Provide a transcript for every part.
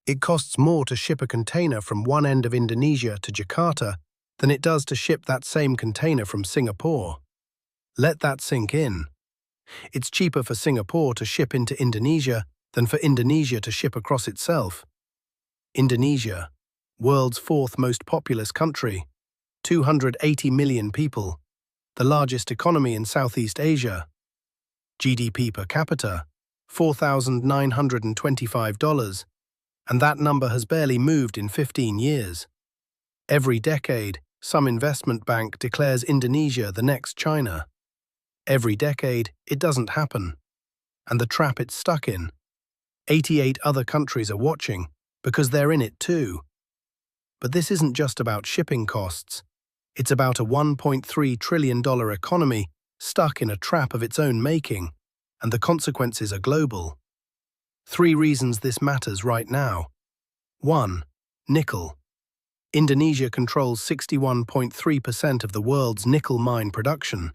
It costs more to ship a container from one end of Indonesia to Jakarta than it does to ship that same container from Singapore. Let that sink in. It's cheaper for Singapore to ship into Indonesia than for Indonesia to ship across itself. Indonesia, world's fourth most populous country, 280 million people, the largest economy in Southeast Asia. GDP per capita, $4,925, and that number has barely moved in 15 years. Every decade, some investment bank declares Indonesia the next China. Every decade, it doesn't happen. And the trap it's stuck in. 88 other countries are watching, because they're in it too. But this isn't just about shipping costs. It's about a $1.3 trillion economy stuck in a trap of its own making, and the consequences are global. 3 reasons this matters right now. 1. Nickel. Indonesia controls 61.3% of the world's nickel mine production.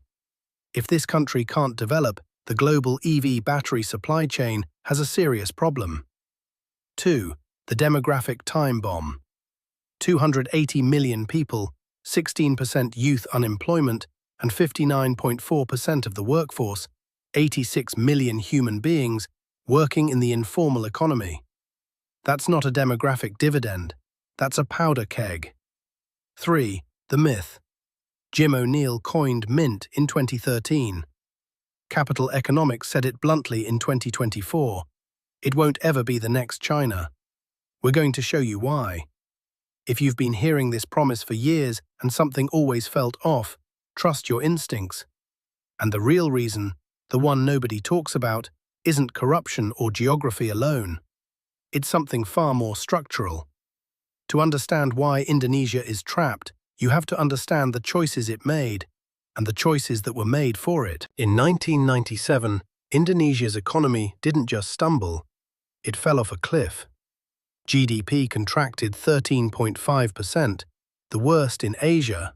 If this country can't develop, the global EV battery supply chain has a serious problem. 2. The demographic time bomb. 280 million people, 16% youth unemployment, and 59.4% of the workforce, 86 million human beings, working in the informal economy. That's not a demographic dividend, that's a powder keg. 3. The myth. Jim O'Neill coined mint in 2013. Capital Economics said it bluntly in 2024. It won't ever be the next China. We're going to show you why. If you've been hearing this promise for years and something always felt off, trust your instincts. And the real reason, the one nobody talks about, isn't corruption or geography alone. It's something far more structural. To understand why Indonesia is trapped, you have to understand the choices it made, and the choices that were made for it. In 1997, Indonesia's economy didn't just stumble, it fell off a cliff. GDP contracted 13.5%, the worst in Asia.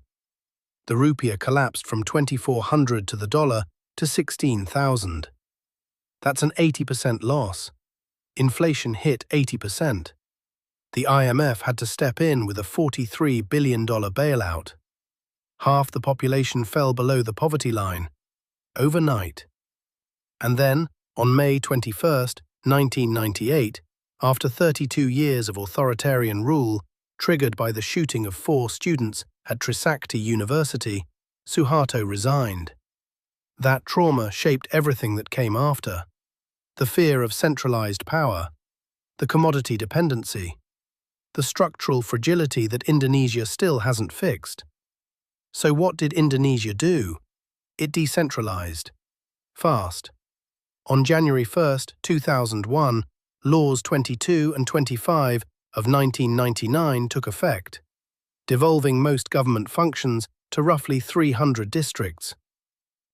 The rupiah collapsed from 2,400 to the dollar to 16,000. That's an 80% loss. Inflation hit 80%. The IMF had to step in with a $43 billion bailout. Half the population fell below the poverty line, overnight. And then, on May 21, 1998, after 32 years of authoritarian rule, triggered by the shooting of 4 students at Trisakti University, Suharto resigned. That trauma shaped everything that came after. The fear of centralized power, the commodity dependency, the structural fragility that Indonesia still hasn't fixed. So what did Indonesia do? It decentralized. Fast. On January 1, 2001, Laws 22 and 25 of 1999 took effect, devolving most government functions to roughly 300 districts.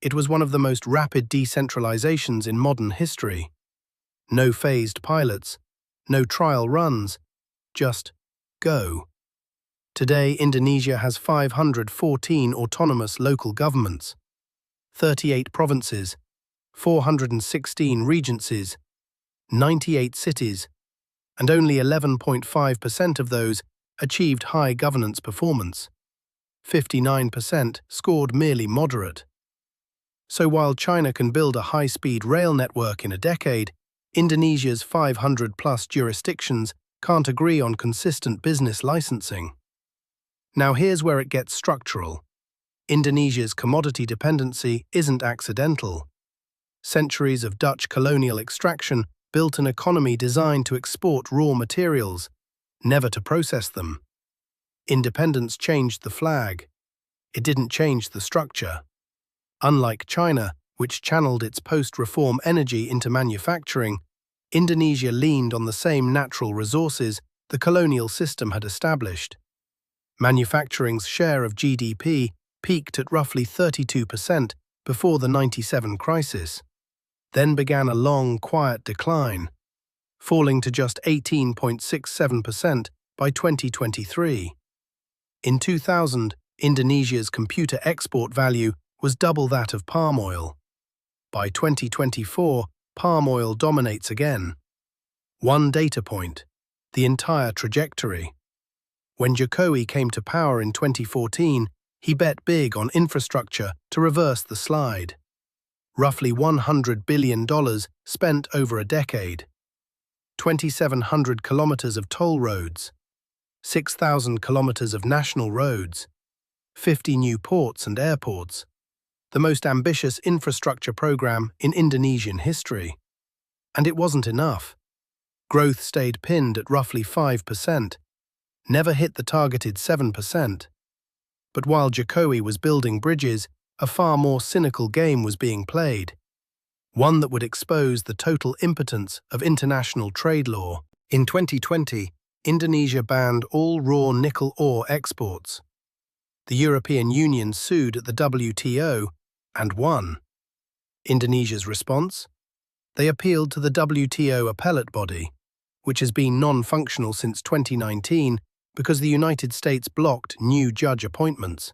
It was one of the most rapid decentralizations in modern history. No phased pilots, no trial runs, just go. Today, Indonesia has 514 autonomous local governments, 38 provinces, 416 regencies, 98 cities, and only 11.5% of those achieved high governance performance. 59% scored merely moderate. So while China can build a high-speed rail network in a decade, Indonesia's 500-plus jurisdictions can't agree on consistent business licensing. Now here's where it gets structural. Indonesia's commodity dependency isn't accidental. Centuries of Dutch colonial extraction built an economy designed to export raw materials, never to process them. Independence changed the flag. It didn't change the structure. Unlike China, which channeled its post-reform energy into manufacturing, Indonesia leaned on the same natural resources the colonial system had established. Manufacturing's share of GDP peaked at roughly 32% before the '97 crisis. Then began a long, quiet decline, falling to just 18.67% by 2023. In 2000, Indonesia's computer export value was double that of palm oil. By 2024, palm oil dominates again. One data point. the entire trajectory. When Jokowi came to power in 2014, he bet big on infrastructure to reverse the slide. Roughly $100 billion spent over a decade. 2,700 kilometers of toll roads, 6,000 kilometers of national roads, 50 new ports and airports, the most ambitious infrastructure program in Indonesian history. And it wasn't enough. Growth stayed pinned at roughly 5%, never hit the targeted 7%. But while Jokowi was building bridges, a far more cynical game was being played, one that would expose the total impotence of international trade law. In 2020, Indonesia banned all raw nickel ore exports. The European Union sued at the WTO and won. Indonesia's response? They appealed to the WTO appellate body, which has been non-functional since 2019 because the United States blocked new judge appointments.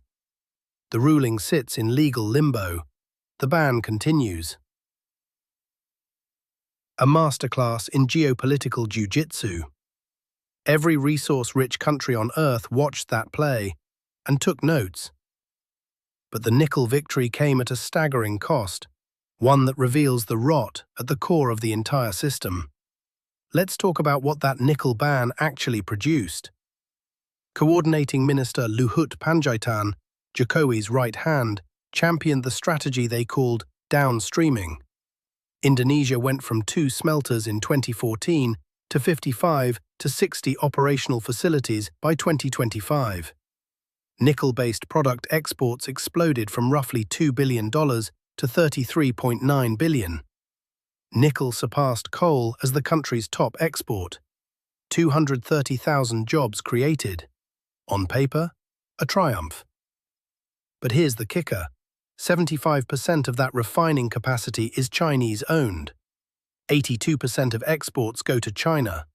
The ruling sits in legal limbo. The ban continues. A masterclass in geopolitical Jiu-Jitsu. Every resource-rich country on Earth watched that play and took notes. But the nickel victory came at a staggering cost, one that reveals the rot at the core of the entire system. Let's talk about what that nickel ban actually produced. Coordinating Minister Luhut Panjaitan, Jokowi's right hand, championed the strategy they called downstreaming. Indonesia went from 2 smelters in 2014 to 55 to 60 operational facilities by 2025. Nickel-based product exports exploded from roughly $2 billion to $33.9 billion. Nickel surpassed coal as the country's top export. 230,000 jobs created. On paper, a triumph. But here's the kicker. 75% of that refining capacity is Chinese-owned. 82% of exports go to China.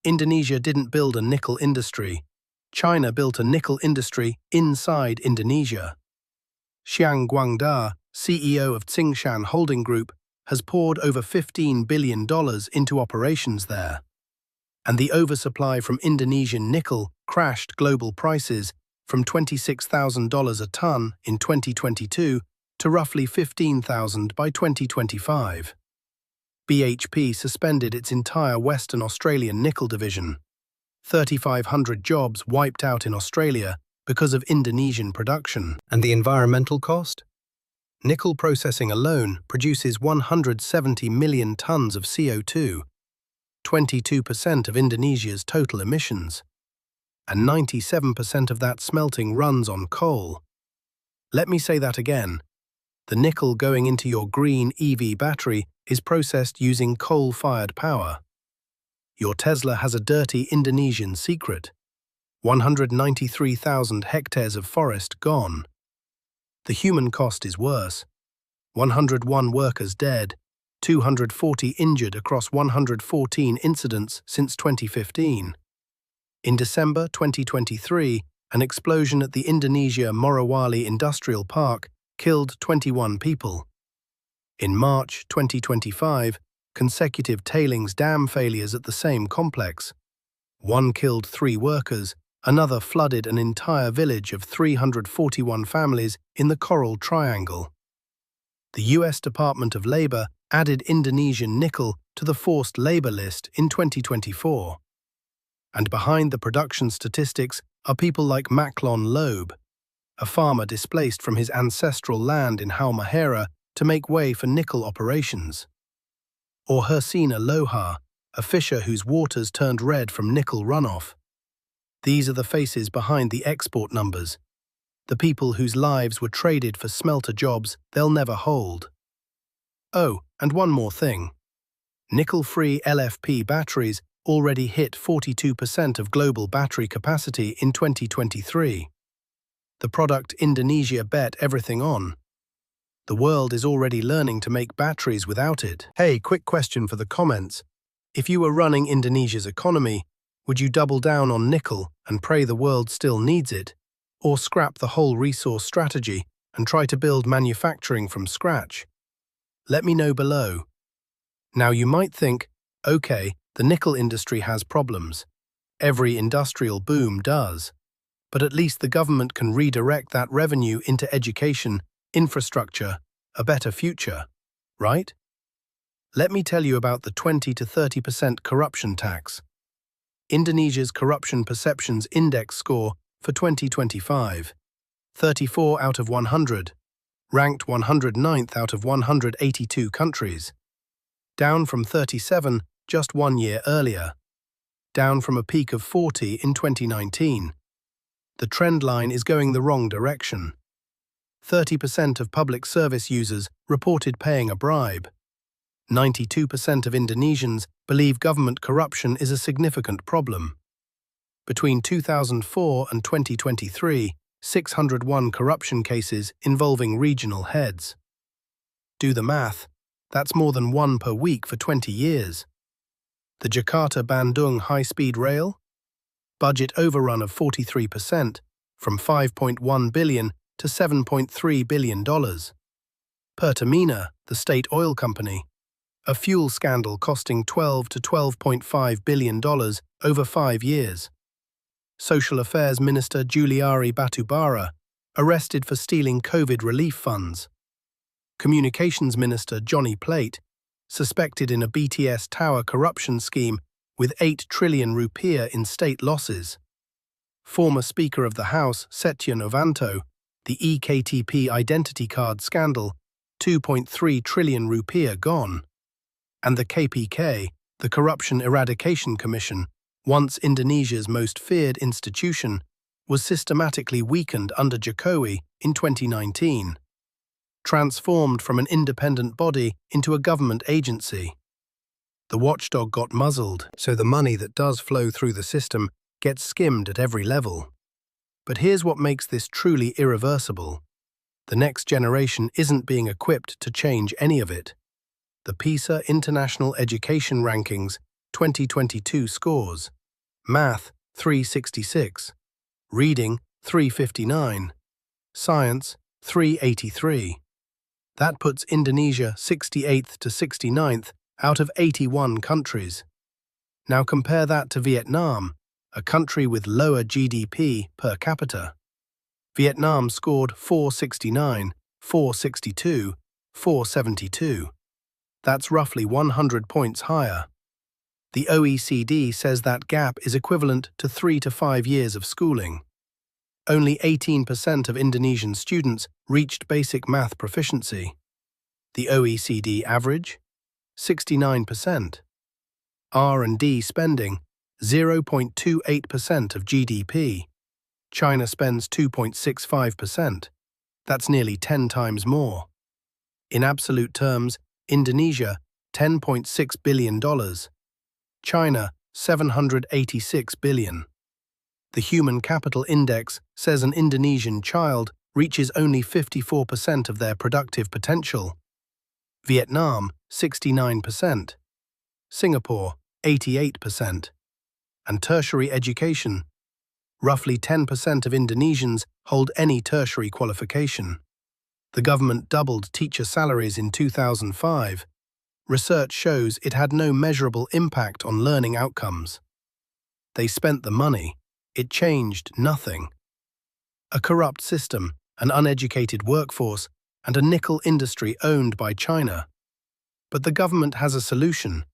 Indonesia didn't build a nickel industry. China built a nickel industry inside Indonesia. Xiang Guangda, CEO of Tsingshan Holding Group, has poured over $15 billion into operations there. And the oversupply from Indonesian nickel crashed global prices from $26,000 a ton in 2022 to roughly $15,000 by 2025. BHP suspended its entire Western Australian nickel division. 3,500 jobs wiped out in Australia because of Indonesian production. And the environmental cost? Nickel processing alone produces 170 million tons of CO2, 22% of Indonesia's total emissions. And 97% of that smelting runs on coal. Let me say that again. The nickel going into your green EV battery is processed using coal-fired power. Your Tesla has a dirty Indonesian secret. 193,000 hectares of forest gone. The human cost is worse. 101 workers dead, 240 injured across 114 incidents since 2015. In December 2023, an explosion at the Indonesia Morowali Industrial Park killed 21 people. In March 2025, consecutive tailings dam failures at the same complex. One killed 3 workers, another flooded an entire village of 341 families in the Coral Triangle. The US Department of Labor added Indonesian nickel to the forced labor list in 2024. And behind the production statistics are people like Maklon Loeb, a farmer displaced from his ancestral land in Halmahera to make way for nickel operations. Or Hersina Loha, a fisher whose waters turned red from nickel runoff. These are the faces behind the export numbers, the people whose lives were traded for smelter jobs they'll never hold. Oh, and one more thing. Nickel-free LFP batteries already hit 42% of global battery capacity in 2023. The product Indonesia bet everything on. The world is already learning to make batteries without it. Hey, quick question for the comments. If you were running Indonesia's economy, would you double down on nickel and pray the world still needs it, or scrap the whole resource strategy and try to build manufacturing from scratch? Let me know below. Now you might think, okay, The nickel industry has problems. Every industrial boom does. But at least the government can redirect that revenue into education, infrastructure, a better future, right? Let me tell you about the 20 to 30% corruption tax. Indonesia's Corruption Perceptions Index score for 2025, 34 out of 100, ranked 109th out of 182 countries, down from 37 just 1 year earlier, down from a peak of 40 in 2019. The trend line is going the wrong direction. 30% of public service users reported paying a bribe. 92% of Indonesians believe government corruption is a significant problem. Between 2004 and 2023, 601 corruption cases involving regional heads. Do the math, that's more than one per week for 20 years. The Jakarta-Bandung high-speed rail? Budget overrun of 43%, from $5.1 billion to $7.3 billion. Pertamina, the state oil company, a fuel scandal costing $12 to $12.5 billion over 5 years. Social Affairs Minister Juliari Batubara, arrested for stealing COVID relief funds. Communications Minister Johnny Plate, suspected in a BTS tower corruption scheme with 8 trillion rupiah in state losses. Former Speaker of the House Setia Novanto, the EKTP identity card scandal, 2.3 trillion rupiah gone. And the KPK, the Corruption Eradication Commission, once Indonesia's most feared institution, was systematically weakened under Jokowi in 2019, transformed from an independent body into a government agency. The watchdog got muzzled, so the money that does flow through the system gets skimmed at every level. But here's what makes this truly irreversible. The next generation isn't being equipped to change any of it. The PISA International Education Rankings 2022 scores: Math 366, Reading 359, Science 383. That puts Indonesia 68th to 69th out of 81 countries. Now compare that to Vietnam, a country with lower GDP per capita. Vietnam scored 469, 462, 472. That's roughly 100 points higher. The OECD says that gap is equivalent to 3 to 5 years of schooling. Only 18% of Indonesian students reached basic math proficiency. The OECD average? 69%. R&D spending, 0.28% of GDP. China spends 2.65%. That's nearly 10 times more. In absolute terms, Indonesia, $10.6 billion. China, $786 billion. The Human Capital Index says an Indonesian child reaches only 54% of their productive potential. Vietnam, 69%. Singapore, 88%. And tertiary education. Roughly 10% of Indonesians hold any tertiary qualification. The government doubled teacher salaries in 2005. Research shows it had no measurable impact on learning outcomes. They spent the money. It changed nothing. A corrupt system, an uneducated workforce, and a nickel industry owned by China. But the government has a solution: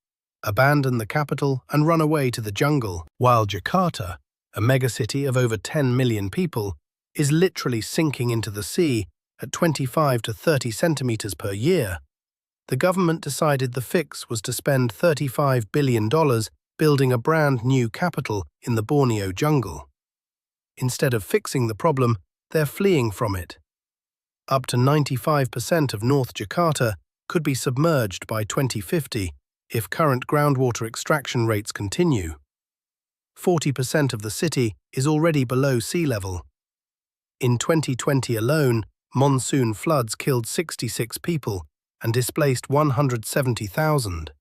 abandon the capital and run away to the jungle. While Jakarta, a megacity of over 10 million people, is literally sinking into the sea at 25 to 30 centimeters per year, the government decided the fix was to spend $35 billion building a brand new capital in the Borneo jungle. Instead of fixing the problem, they're fleeing from it. Up to 95% of North Jakarta could be submerged by 2050 if current groundwater extraction rates continue. 40% of the city is already below sea level. In 2020 alone, monsoon floods killed 66 people and displaced 170,000.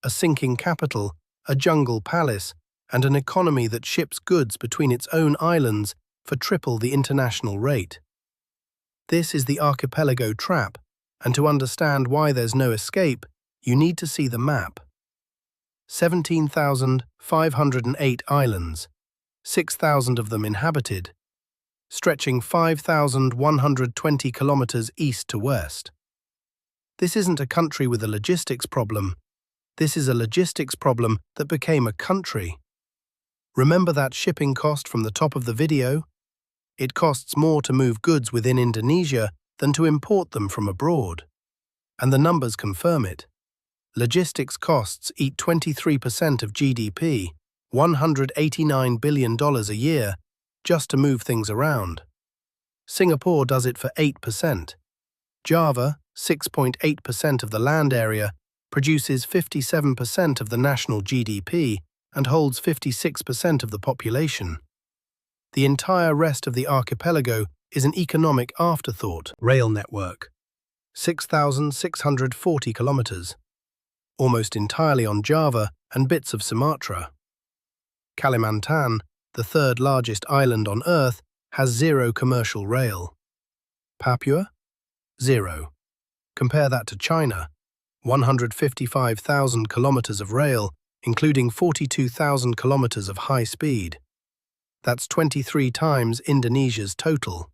A sinking capital, a jungle palace, and an economy that ships goods between its own islands for triple the international rate. This is the Archipelago Trap, and to understand why there's no escape, you need to see the map. 17,508 islands, 6,000 of them inhabited, stretching 5,120 kilometers east to west. This isn't a country with a logistics problem. This is a logistics problem that became a country. Remember that shipping cost from the top of the video? It costs more to move goods within Indonesia than to import them from abroad. And the numbers confirm it. Logistics costs eat 23% of GDP, $189 billion a year, just to move things around. Singapore does it for 8%. Java, 6.8% of the land area, produces 57% of the national GDP and holds 56% of the population. The entire rest of the archipelago is an economic afterthought. Rail network, 6,640 kilometers, almost entirely on Java and bits of Sumatra. Kalimantan, the third largest island on Earth, has zero commercial rail. Papua? Zero. Compare that to China, 155,000 kilometers of rail, including 42,000 kilometers of high speed. That's 23 times Indonesia's total.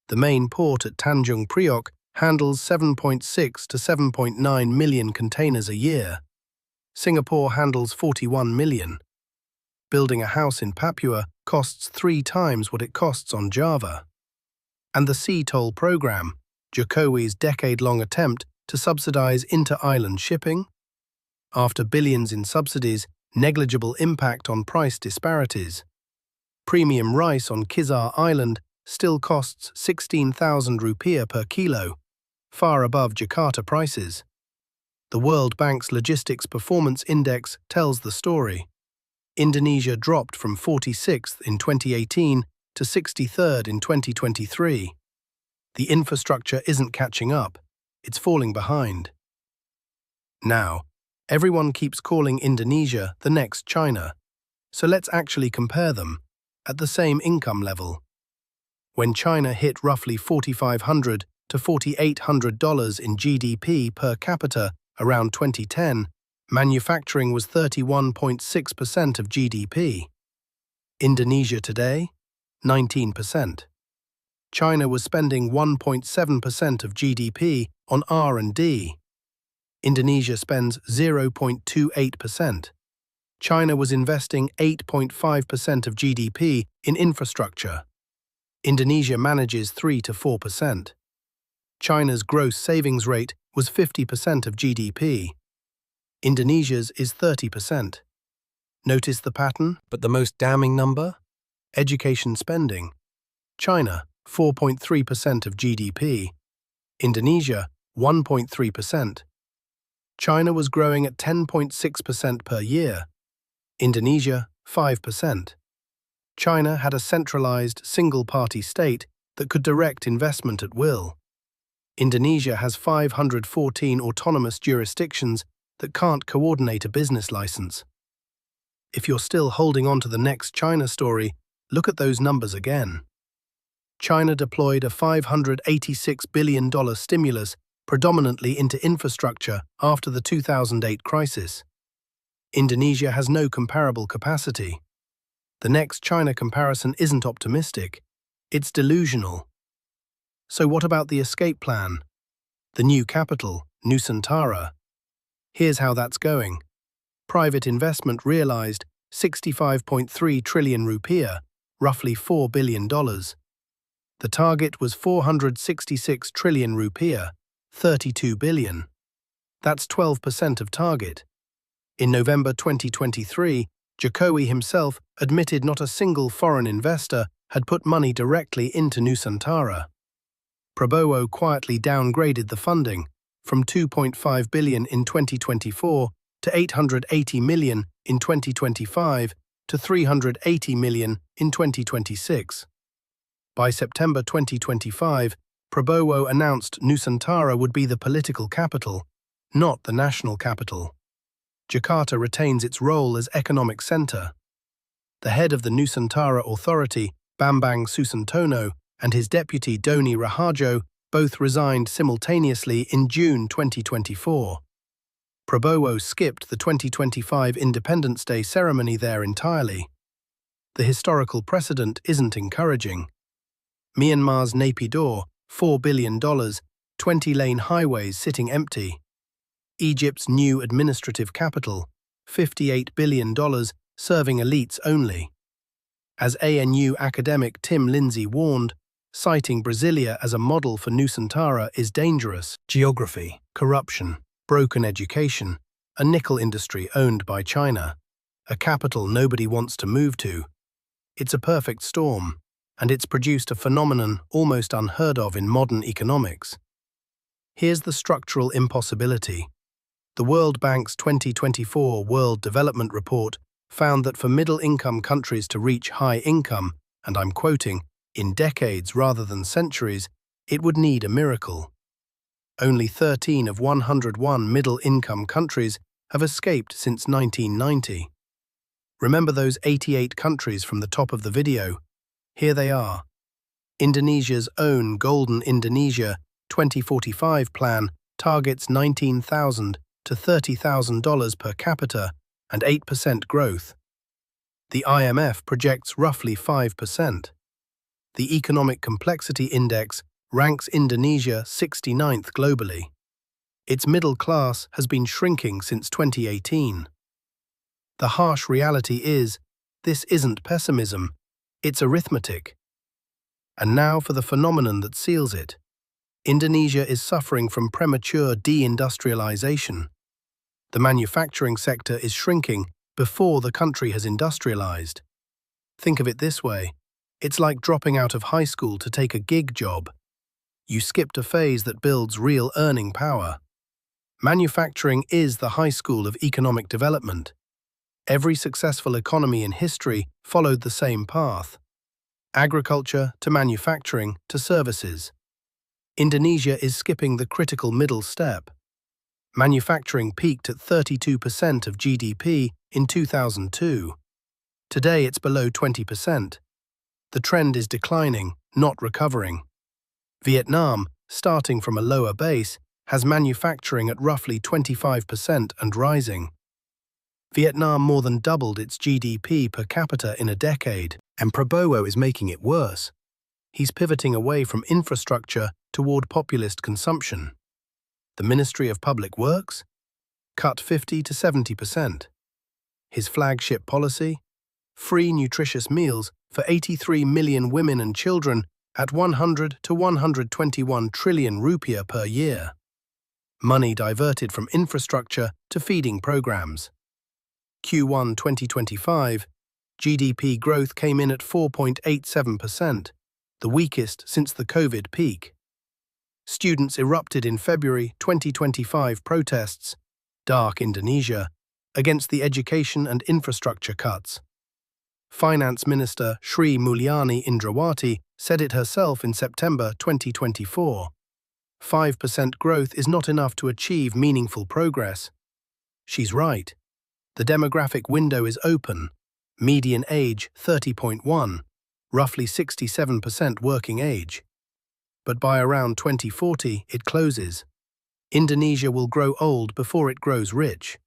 The main port at Tanjung Priok handles 7.6 to 7.9 million containers a year. Singapore handles 41 million. Building a house in Papua costs 3 times what it costs on Java. And the sea toll program, Jokowi's decade-long attempt to subsidize inter-island shipping? After billions in subsidies, negligible impact on price disparities. Premium rice on Kizar Island still costs 16,000 rupiah per kilo, far above Jakarta prices. The World Bank's Logistics Performance Index tells the story. Indonesia dropped from 46th in 2018 to 63rd in 2023. The infrastructure isn't catching up, it's falling behind. Now, everyone keeps calling Indonesia the next China, so let's actually compare them at the same income level. When China hit roughly $4,500 to $4,800 in GDP per capita around 2010, manufacturing was 31.6% of GDP. Indonesia today, 19%. China was spending 1.7% of GDP on R&D. Indonesia spends 0.28%. China was investing 8.5% of GDP in infrastructure. Indonesia manages 3 to 4%. China's gross savings rate was 50% of GDP. Indonesia's is 30%. Notice the pattern? But the most damning number? Education spending. China, 4.3% of GDP. Indonesia, 1.3%. China was growing at 10.6% per year. Indonesia, 5%. China had a centralized, single-party state that could direct investment at will. Indonesia has 514 autonomous jurisdictions that can't coordinate a business license. If you're still holding on to the next China story, look at those numbers again. China deployed a $586 billion stimulus predominantly into infrastructure after the 2008 crisis. Indonesia has no comparable capacity. The next China comparison isn't optimistic, it's delusional. So what about the escape plan? The new capital, Nusantara. Here's how that's going. Private investment realized 65.3 trillion rupiah, roughly $4 billion. The target was 466 trillion rupiah, 32 billion. That's 12% of target. In November 2023, Jokowi himself admitted not a single foreign investor had put money directly into Nusantara. Prabowo quietly downgraded the funding from 2.5 billion in 2024 to 880 million in 2025 to 380 million in 2026. By September 2025, Prabowo announced Nusantara would be the political capital, not the national capital. Jakarta retains its role as economic center. The head of the Nusantara Authority, Bambang Susantono, and his deputy Doni Raharjo both resigned simultaneously in June 2024. Prabowo skipped the 2025 Independence Day ceremony there entirely. The historical precedent isn't encouraging. Myanmar's Naypyidaw, $4 billion, 20-lane highways sitting empty. Egypt's new administrative capital, $58 billion, serving elites only. As ANU academic Tim Lindsay warned, citing Brasilia as a model for Nusantara is dangerous. Geography, corruption, broken education, a nickel industry owned by China, a capital nobody wants to move to. It's a perfect storm, and it's produced a phenomenon almost unheard of in modern economics. Here's the structural impossibility. The World Bank's 2024 World Development Report found that for middle-income countries to reach high income, and I'm quoting, in decades rather than centuries, it would need a miracle. Only 13 of 101 middle-income countries have escaped since 1990. Remember those 88 countries from the top of the video? Here they are. Indonesia's own Golden Indonesia 2045 plan targets $19,000 to $30,000 per capita and 8% growth. The IMF projects roughly 5%. The Economic Complexity Index ranks Indonesia 69th globally. Its middle class has been shrinking since 2018. The harsh reality is, this isn't pessimism, it's arithmetic. And now for the phenomenon that seals it. Indonesia is suffering from premature deindustrialization. The manufacturing sector is shrinking before the country has industrialized. Think of it this way. It's like dropping out of high school to take a gig job. You skipped a phase that builds real earning power. Manufacturing is the high school of economic development. Every successful economy in history followed the same path. Agriculture to manufacturing to services. Indonesia is skipping the critical middle step. Manufacturing peaked at 32% of GDP in 2002. Today it's below 20%. The trend is declining, not recovering. Vietnam, starting from a lower base, has manufacturing at roughly 25% and rising. Vietnam more than doubled its GDP per capita in a decade, and Prabowo is making it worse. He's pivoting away from infrastructure toward populist consumption. The Ministry of Public Works? Cut 50 to 70%. His flagship policy? Free nutritious meals for 83 million women and children at 100 to 121 trillion rupiah per year. Money diverted from infrastructure to feeding programs. Q1 2025, GDP growth came in at 4.87%, the weakest since the COVID peak. Students erupted in February 2025 protests, Dark Indonesia, against the education and infrastructure cuts. Finance Minister Sri Mulyani Indrawati said it herself in September 2024. 5% growth is not enough to achieve meaningful progress. She's right. The demographic window is open, median age 30.1, roughly 67% working age. But by around 2040, it closes. Indonesia will grow old before it grows rich.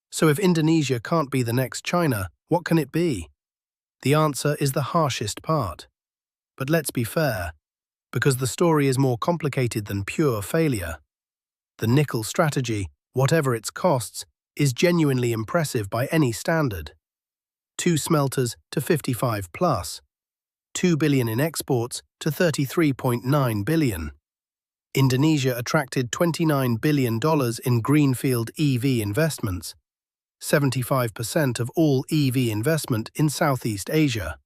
So if Indonesia can't be the next China, what can it be? The answer is the harshest part. But let's be fair, because the story is more complicated than pure failure. The nickel strategy, whatever its costs, is genuinely impressive by any standard. 2 smelters to 55 plus. 2 billion in exports to 33.9 billion. Indonesia attracted $29 billion in greenfield EV investments, 75% of all EV investment in Southeast Asia.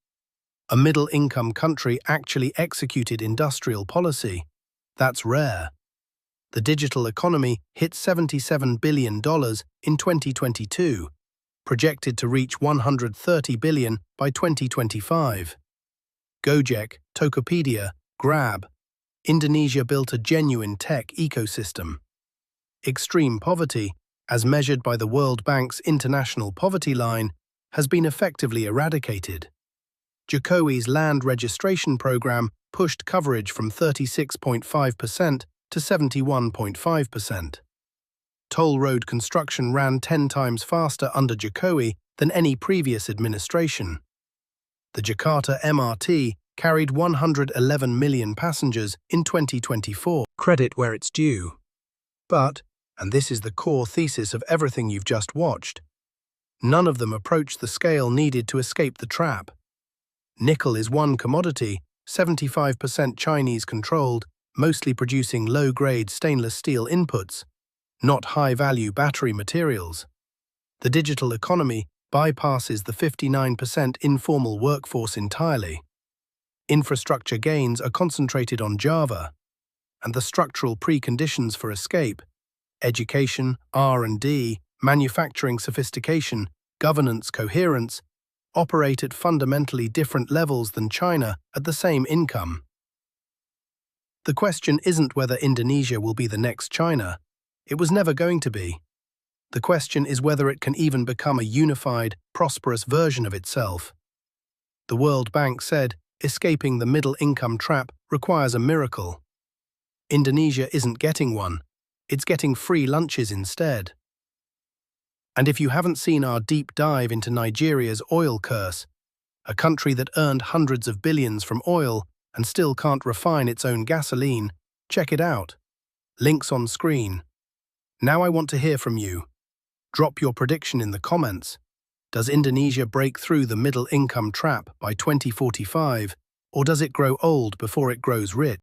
A middle-income country actually executed industrial policy. That's rare. The digital economy hit $77 billion in 2022, projected to reach $130 billion by 2025. Gojek, Tokopedia, Grab. Indonesia built a genuine tech ecosystem. Extreme poverty, as measured by the World Bank's International Poverty Line, has been effectively eradicated. Jokowi's land registration program pushed coverage from 36.5% to 71.5%. Toll road construction ran 10 times faster under Jokowi than any previous administration. The Jakarta MRT carried 111 million passengers in 2024. Credit where it's due. But, and this is the core thesis of everything you've just watched, none of them approach the scale needed to escape the trap. Nickel is one commodity, 75% Chinese-controlled, mostly producing low-grade stainless steel inputs, not high-value battery materials. The digital economy bypasses the 59% informal workforce entirely. Infrastructure gains are concentrated on Java, and the structural preconditions for escape, education, R&D, manufacturing sophistication, governance coherence, operate at fundamentally different levels than China at the same income. The question isn't whether Indonesia will be the next China. It was never going to be. The question is whether it can even become a unified, prosperous version of itself. The World Bank said, escaping the middle-income trap requires a miracle. Indonesia isn't getting one. It's getting free lunches instead. And if you haven't seen our deep dive into Nigeria's oil curse, a country that earned hundreds of billions from oil and still can't refine its own gasoline, check it out. Links on screen. Now I want to hear from you. Drop your prediction in the comments. Does Indonesia break through the middle-income trap by 2045, or does it grow old before it grows rich?